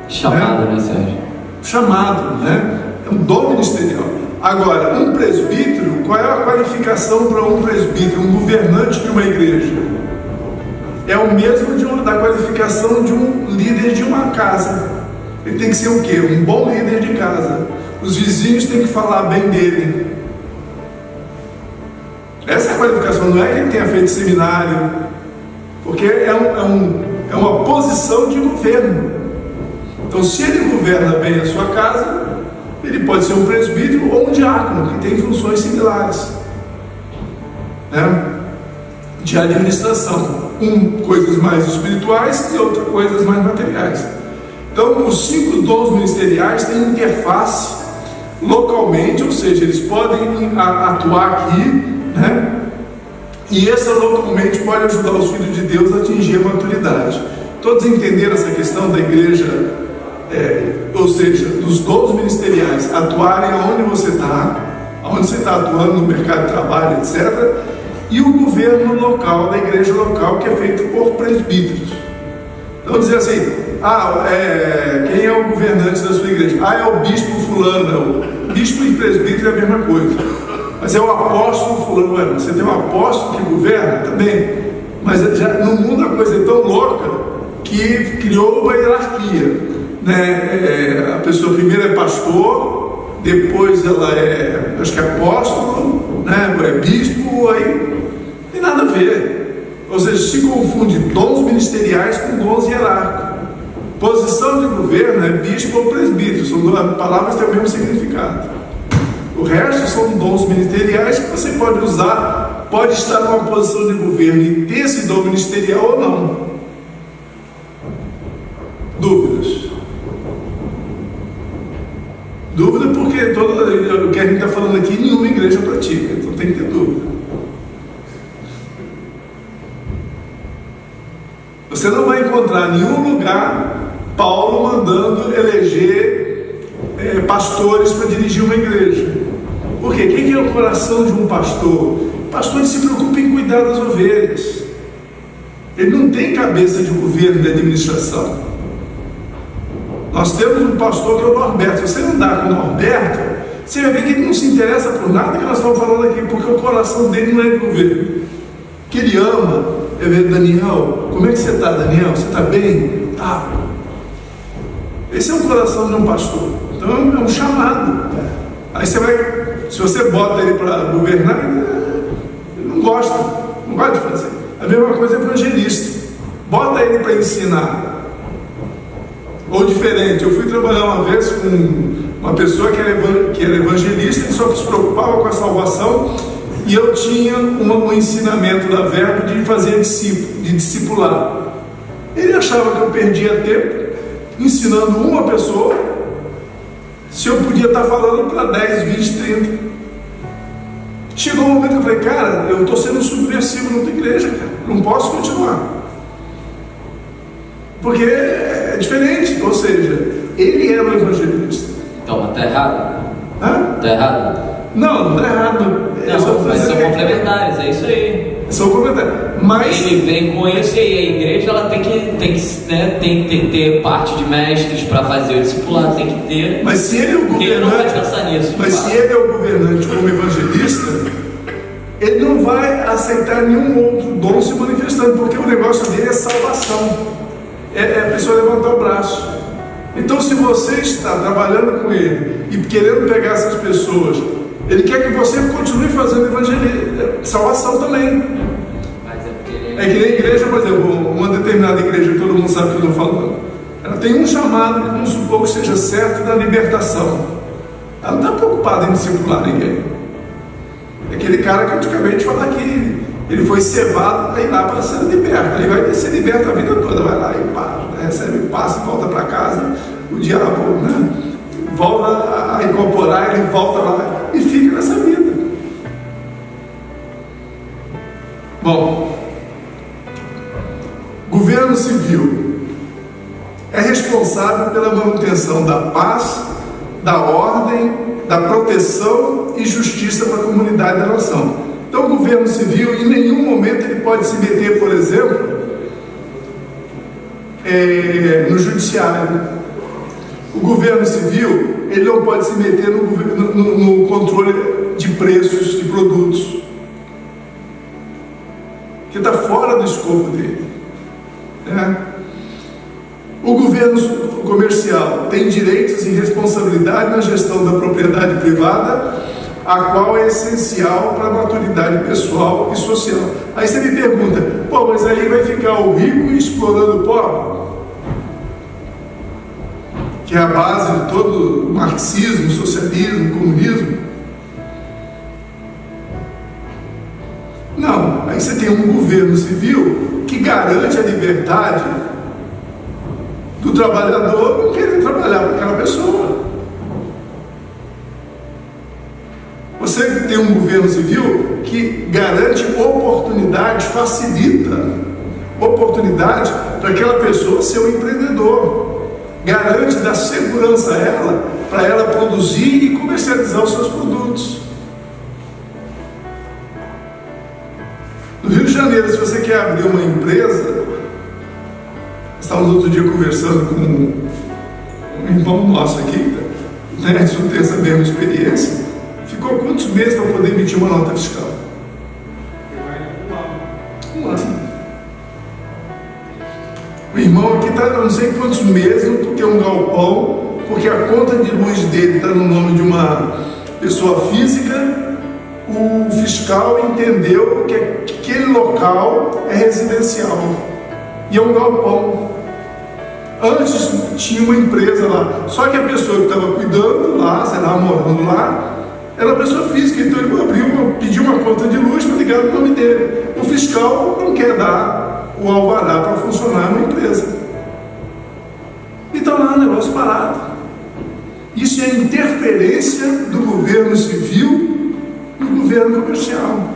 Chamado, né, Sérgio? Chamado, né? É um dom ministerial. Agora, um presbítero, qual é a qualificação para um presbítero, um governante de uma igreja? É o mesmo da qualificação de um líder de uma casa. Ele tem que ser o quê? Um bom líder de casa. Os vizinhos têm que falar bem dele. Essa é a qualificação. Não é que ele tenha feito seminário, porque é uma posição de governo. Então, se ele governa bem a sua casa, ele pode ser um presbítero ou um diácono, que tem funções similares, né? De administração, coisas mais espirituais e outras coisas mais materiais. Então, os 5 dons ministeriais têm interface localmente, ou seja, eles podem atuar aqui, né? E essa localmente pode ajudar os filhos de Deus a atingir a maturidade. Todos entenderam essa questão da igreja, ou seja, dos dons ministeriais atuarem onde você está atuando no mercado de trabalho, etc. E o governo local, da igreja local, que é feito por presbíteros. Então dizer assim, quem é o governante da sua igreja? É o bispo fulano. O bispo e presbítero é a mesma coisa. Mas é o apóstolo fulano. Você tem um apóstolo que governa também. Mas já, no mundo a coisa é tão louca que criou uma hierarquia, né? A pessoa primeiro é pastor, depois ela acho que é apóstolo, né? É bispo, aí não tem nada a ver. Ou seja, se confunde dons ministeriais com dons hierárquicos. Posição de governo é bispo ou presbítero, são duas palavras que têm o mesmo significado. O resto são dons ministeriais que você pode usar, pode estar numa posição de governo e ter esse dom ministerial ou não. Dúvidas? Dúvida porque o que a gente está falando aqui nenhuma igreja pratica, então tem que ter dúvida. Você não vai encontrar em nenhum lugar Paulo mandando eleger pastores para dirigir uma igreja. Por quê? Quem é o coração de um pastor? O pastor se preocupa em cuidar das ovelhas. Ele não tem cabeça de governo, de administração. Nós temos um pastor que é o Norberto. Se você andar com o Norberto, você vai ver que ele não se interessa por nada que nós estamos falando aqui, porque o coração dele não é de governo. Que ele ama. Daniel, como é que você está, Daniel? Você está bem? Tá. Esse é o coração de um pastor. Então é um chamado. Aí você vai, se você bota ele para governar, ele não gosta de fazer. A mesma coisa é evangelista. Bota ele para ensinar. Ou diferente, eu fui trabalhar uma vez com uma pessoa que era evangelista e só se preocupava com a salvação. E eu tinha um ensinamento da Verbo de fazer de discipular. Ele achava que eu perdia tempo ensinando uma pessoa, se eu podia estar falando para 10, 20, 30. Chegou um momento que eu falei, cara, eu estou sendo subversivo na tua igreja, cara. Não posso continuar. Porque é diferente, ou seja, ele era um evangelista. Então, está errado? Está errado? Não está errado. Não, mas são complementares, é isso aí. São complementares. Mas ele vem com isso e a igreja ela tem que ter parte de mestres para fazer o discipulado, tem que ter. Mas se ele é o governante, ele não vai pensar nisso. Mas se ele é o governante como evangelista, ele não vai aceitar nenhum outro dom se manifestando, porque o negócio dele é salvação. É a pessoa levantar o braço. Então, se você está trabalhando com ele e querendo pegar essas pessoas, ele quer que você continue fazendo evangelismo, salvação também. É que nem a igreja, por exemplo, uma determinada igreja que todo mundo sabe o que eu estou falando, ela tem um chamado que vamos supor que seja certo da libertação. Ela não está preocupada em discipular ninguém. É aquele cara que antigamente fala que ele foi cevado para ir lá para ser liberto. Ele vai ser liberto a vida toda, vai lá e pá, recebe passe, volta para casa, o diabo, né, volta a incorporar, ele volta lá e fica nessa vida. Bom, governo civil é responsável pela manutenção da paz, da ordem, da proteção e justiça para a comunidade da nação. Então o governo civil em nenhum momento ele pode se meter, por exemplo, no judiciário. O governo civil ele não pode se meter no controle de preços de produtos, que está fora do escopo dele, né? O governo comercial tem direitos e responsabilidade na gestão da propriedade privada, a qual é essencial para a maturidade pessoal e social. Aí você me pergunta, mas aí vai ficar o rico explorando o pobre? que é a base de todo o marxismo, socialismo, comunismo. Não, aí você tem um governo civil que garante a liberdade do trabalhador não querer trabalhar com aquela pessoa. Você tem um governo civil que garante oportunidade, facilita oportunidade para aquela pessoa ser um empreendedor, garante dar segurança a ela, para ela produzir e comercializar os seus produtos. No Rio de Janeiro, se você quer abrir uma empresa, estávamos outro dia conversando com um irmão nosso aqui, né, isso tem essa mesma experiência. Ficou quantos meses para poder emitir uma nota fiscal? Um ano. O irmão aqui está não sei quantos meses porque é um galpão, porque a conta de luz dele está no nome de uma pessoa física. O fiscal entendeu que aquele local é residencial e é um galpão. Antes tinha uma empresa lá, só que a pessoa que estava cuidando lá, sei lá, morando lá, era uma pessoa física, então ele pediu uma conta de luz para ligar no nome dele. O fiscal não quer dar o alvará para funcionar uma empresa. Então lá o negócio parado. Isso é interferência do governo civil no governo comercial.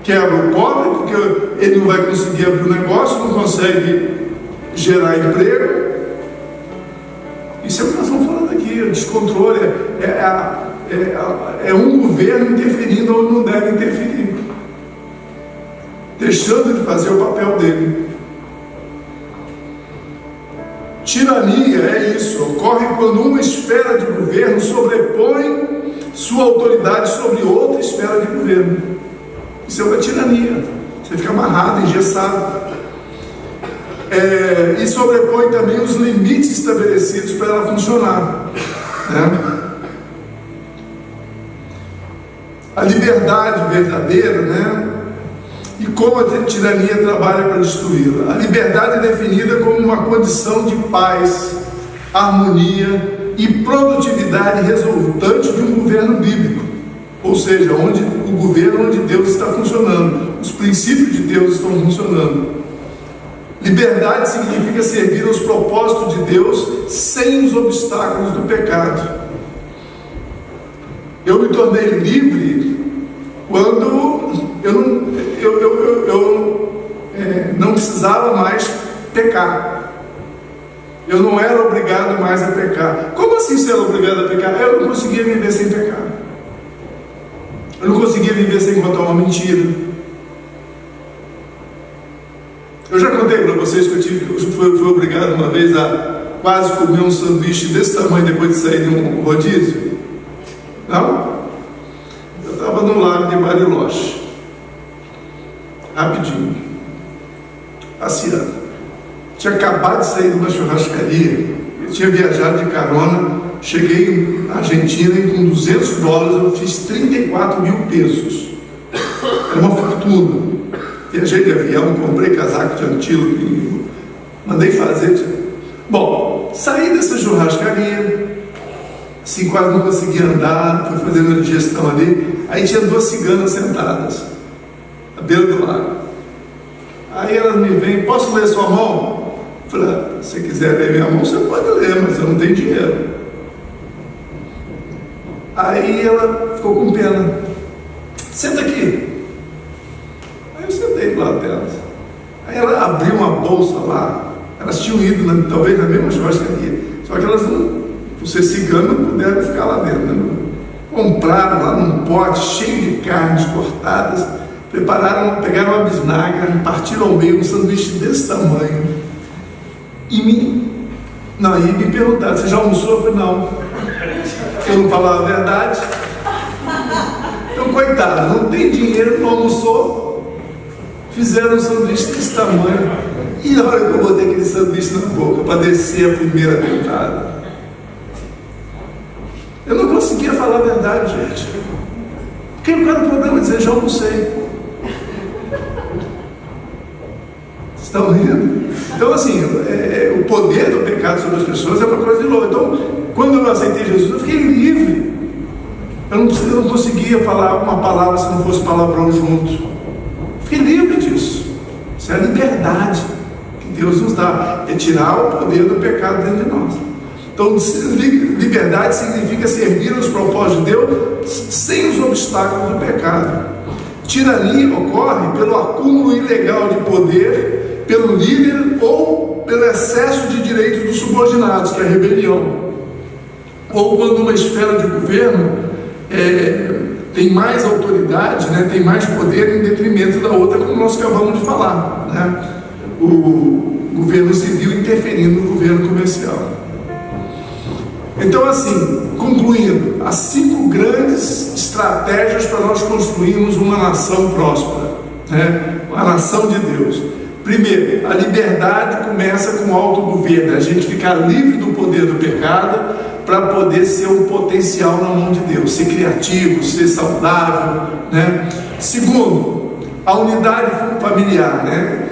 Quebra o pobre porque ele não vai conseguir abrir o negócio, não consegue gerar emprego. Isso é o que nós estamos falando aqui, o descontrole é um governo interferindo onde não deve interferir, deixando de fazer o papel dele. Tirania é isso, ocorre quando uma esfera de governo sobrepõe sua autoridade sobre outra esfera de governo. Isso é uma tirania, você fica amarrado, engessado. E sobrepõe também os limites estabelecidos para ela funcionar, né? A liberdade verdadeira, né? E como a tirania trabalha para destruí-la. A liberdade é definida como uma condição de paz, harmonia e produtividade resultante de um governo bíblico, ou seja, onde o governo onde Deus está funcionando, os princípios de Deus estão funcionando. Liberdade significa servir aos propósitos de Deus sem os obstáculos do pecado. Eu me tornei livre quando eu não precisava mais pecar. Eu não era obrigado mais a pecar. Como assim ser obrigado a pecar? Eu não conseguia viver sem pecar. Eu não conseguia viver sem contar uma mentira. Eu já contei para vocês que eu fui obrigado uma vez a quase comer um sanduíche desse tamanho depois de sair de um rodízio. Não? Eu estava no lago de Bariloche, rapidinho, passeando. Tinha acabado de sair de uma churrascaria, eu tinha viajado de carona, cheguei na Argentina e com $200 eu fiz 34 mil pesos. Era uma fortuna. Viajei de avião, comprei casaco de antílope, mandei fazer. Bom, saí dessa churrascaria, assim, quase não conseguia andar, fui fazendo a digestão ali. Aí tinha 2 ciganas sentadas à beira do lago. Aí elas me vêm, posso ler sua mão? Eu falei, se você quiser ler minha mão, você pode ler, mas eu não tenho dinheiro. Aí ela ficou com pena. Senta aqui. Aí eu sentei do lado delas. Aí ela abriu uma bolsa lá. Elas tinham ido, talvez, na mesma churrascaria. Só que elas, por ser cigano, não puderam ficar lá dentro. Né? Compraram lá num pote cheio de carnes cortadas. Prepararam, pegaram uma bisnaga, partiram ao meio um sanduíche desse tamanho. E me perguntaram, você já almoçou? Eu falei, não. Eu não falava a verdade. Então, coitado, não tem dinheiro, não almoçou. Fizeram um sanduíche desse tamanho. E na hora que eu botei aquele sanduíche na boca para descer a primeira dentada, eu não conseguia falar a verdade, gente. Porque não era o problema dizer, já almocei. Estão rindo? Então, assim, o poder do pecado sobre as pessoas é uma coisa de louco. Então, quando eu aceitei Jesus, eu fiquei livre. Eu não conseguia falar uma palavra se não fosse palavrão junto. Fiquei livre disso. Isso é a liberdade que Deus nos dá. É tirar o poder do pecado dentro de nós. Então, liberdade significa servir aos propósitos de Deus sem os obstáculos do pecado. Tirania ocorre pelo acúmulo ilegal de poder, pelo líder ou pelo excesso de direitos dos subordinados, que é a rebelião. Ou quando uma esfera de governo tem mais autoridade, né, tem mais poder em detrimento da outra, como nós acabamos de falar, né? O governo civil interferindo no governo comercial. Então, assim, concluindo, há 5 grandes estratégias para nós construirmos uma nação próspera, né? Uma nação de Deus. Primeiro, a liberdade começa com o autogoverno, a gente ficar livre do poder do pecado para poder ser um potencial na mão de Deus, ser criativo, ser saudável, né? Segundo, a unidade familiar, né?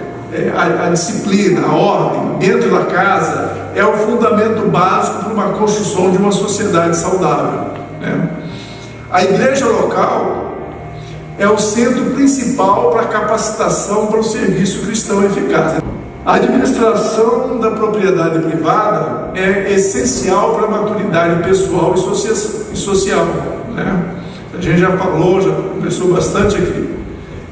A disciplina, a ordem dentro da casa é o fundamento básico para uma construção de uma sociedade saudável, né? A igreja local é o centro principal para a capacitação para o serviço cristão eficaz. A administração da propriedade privada é essencial para a maturidade pessoal e social, né? A gente já falou, já conversou bastante aqui.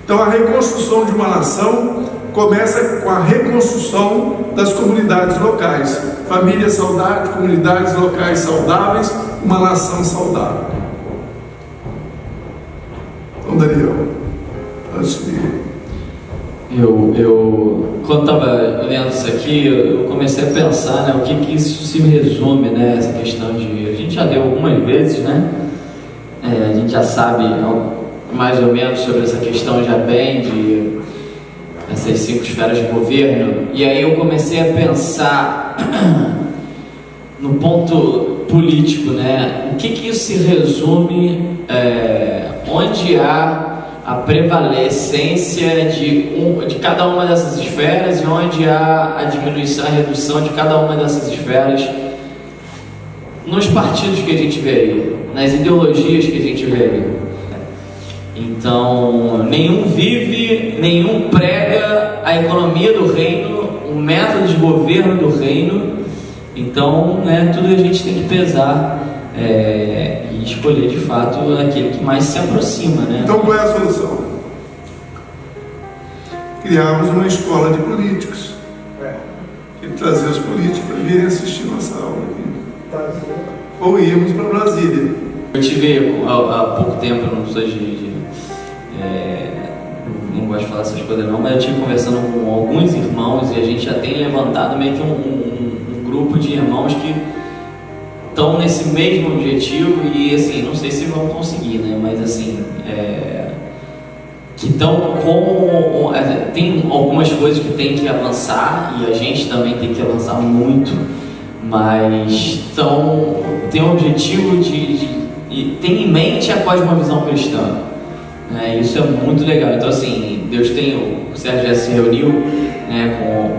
Então, a reconstrução de uma nação começa com a reconstrução das comunidades locais. Famílias saudáveis, comunidades locais saudáveis, uma nação saudável. Então, Daniel, antes de... Quando estava lendo isso aqui, eu comecei a pensar, né, o que isso se resume, né, essa questão de... A gente já deu algumas vezes, né? A gente já sabe mais ou menos sobre essa questão já bem de essas 5 esferas de governo. E aí eu comecei a pensar no ponto político, né? O que isso se resume, onde há a prevalecência de cada uma dessas esferas e onde há a diminuição, a redução de cada uma dessas esferas nos partidos que a gente vê aí, nas ideologias que a gente vê aí. Então, nenhum vive, nenhum prega a economia do reino, o método de governo do reino. Então, né, tudo a gente tem que pesar e escolher de fato aquele que mais se aproxima, né? Então, qual é a solução? Criarmos uma escola de políticos e trazer os políticos para virem assistir nossa aula aqui. Ou irmos para Brasília. Eu tive há pouco tempo, não sou não gosto de falar essas coisas não, mas eu estive conversando com alguns irmãos e a gente já tem levantado meio que um grupo de irmãos que estão nesse mesmo objetivo e assim, não sei se vão conseguir, né? Mas assim, que estão tem algumas coisas que tem que avançar e a gente também tem que avançar muito, mas tem o objetivo e tem em mente a cosmovisão cristã. Isso é muito legal. Então assim, o Sérgio já se reuniu, né, com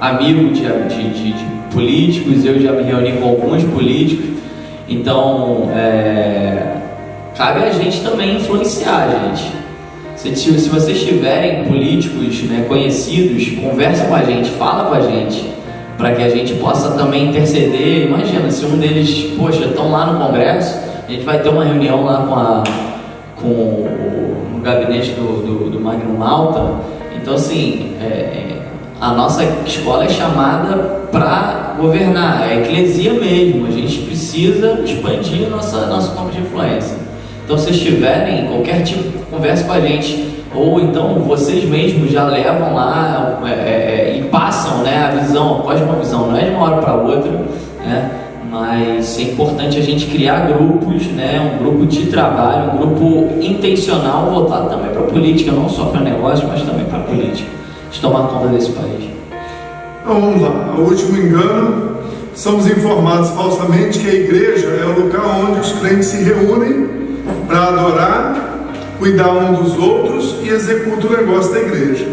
amigos de políticos, eu já me reuni com alguns políticos. Então cabe a gente também influenciar, gente. Se vocês tiverem políticos, né, conhecidos, conversa com a gente, fala com a gente, para que a gente possa também interceder. Imagina, se um deles, estão lá no Congresso, a gente vai ter uma reunião lá no gabinete do Magno Malta. Então assim, a nossa escola é chamada para governar, é a eclesia mesmo. A gente precisa expandir nosso campo de influência. Então, se tiverem qualquer tipo de conversa com a gente, ou então vocês mesmos já levam lá e passam, né, a visão, a cosmovisão, não é de uma hora para outra, né? Mas é importante a gente criar grupos, né, um grupo de trabalho, um grupo intencional voltado também para a política, não só para negócio, mas também para a política, de tomar conta desse país. Então vamos lá, o último engano: somos informados falsamente que a igreja é o local onde os crentes se reúnem para adorar, cuidar um dos outros e executam o negócio da igreja.